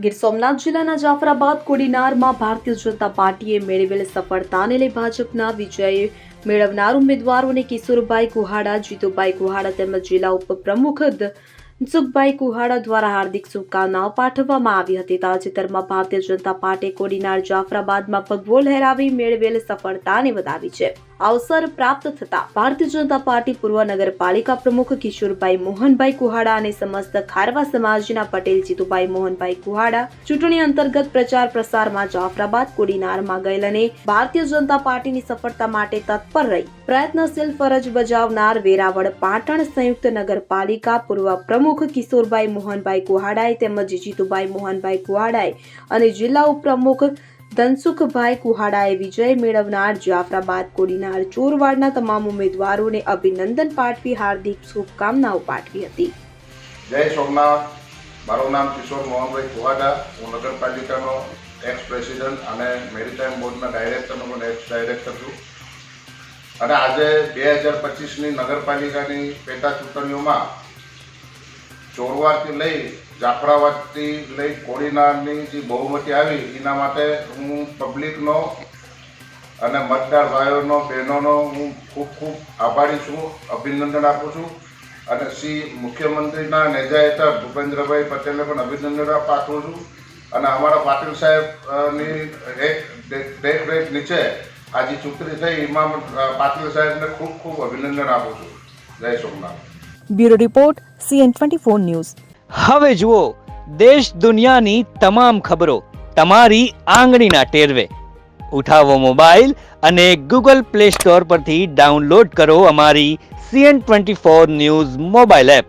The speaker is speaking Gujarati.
ગીર સોમનાથ જિલ્લાના જાફરાબાદ કોડીનારમાં ભારતીય જનતા પાર્ટીએ મેળવેલ સફળતાને લઈ ભાજપના વિજય મેળવનાર ઉમેદવારોને કિશોરભાઈ કુહાડા, જીતુભાઈ કુહાડા તેમજ જિલ્લા ઉપપ્રમુખ ધનસુખભાઈ કુહાડા દ્વારા હાર્દિક શુભકામનાઓ પાઠવવામાં આવી હતી. તાજેતરમાં ભારતીય જનતા પાર્ટીએ કોડીનાર જાફરાબાદમાં ભગવો લહેરાવી મેળવેલ સફળતાને વધાવી છે. અવસર પ્રાપ્ત થતા ભારતીય જનતા પાર્ટી પૂર્વ નગરપાલિકા પ્રમુખ કિશોરભાઈ મોહનભાઈ કુહાડા અને સમસ્ત ખારવા સમાજના પટેલ જીતુભાઈ મોહનભાઈ કુહાડા ચૂંટણી અંતર્ગત પ્રચાર પ્રસારમાં જાફરાબાદ કોડીનારમાં ગયેલ અને ભારતીય જનતા પાર્ટીની સફળતા માટે તત્પર રહી પ્રયત્નશીલ ફરજ બજાવનાર વેરાવળ પાટણ સંયુક્ત નગરપાલિકા પૂર્વ પ્રમુખ કિશોરભાઈ મોહનભાઈ કુહાડાએ તેમજ જીતુભાઈ મોહનભાઈ કુહાડાએ અને જિલ્લા ઉપપ્રમુખ ધનસુખભાઈ કુહાડાએ વિજય મેળવનાર જાફરાબાદ કોડીનાર ચોરવાડના તમામ ઉમેદવારોને અભિનંદન પાઠવી હાર્દિક શુભકામનાઓ પાઠવી હતી. જય સોમનાથ. મારું નામ કિશોર મોહનભાઈ કુહાડા. હું નગરપાલિકાનો એક્સ પ્રેસિડેન્ટ અને મેરીટાઈમ બોર્ડના ડાયરેક્ટરનો પણ એક્સ ડાયરેક્ટર છું. અને આજે 2025ની નગરપાલિકાની પેટા ચૂંટણીઓમાં ચોરવાડથી લઈ જાફરાબાદથી લઈ કોડીનારની જે બહુમતી આવી એના માટે હું પબ્લિકનો અને મતદાર ભાઈઓનો બહેનોનો હું ખૂબ ખૂબ આભારી છું, અભિનંદન આપું છું. અને શ્રી મુખ્યમંત્રીના નેજા હેઠળ ભૂપેન્દ્રભાઈ પટેલને પણ અભિનંદન પાઠવું છું. અને અમારા પાટીલ સાહેબની એક દેખરેખ નીચે આ જે ચૂંટણી થઈ એમાં પાટીલ સાહેબને ખૂબ ખૂબ અભિનંદન આપું છું. જય Somnath. Bureau report CN24 news. હવે જુઓ દેશ દુનિયાની તમામ ખબરો તમારી આંગળીના ટેરવે. ઉઠાવો મોબાઈલ અને Google Play Store પરથી ડાઉનલોડ કરો અમારી CN24 ન્યૂઝ મોબાઈલ એપ.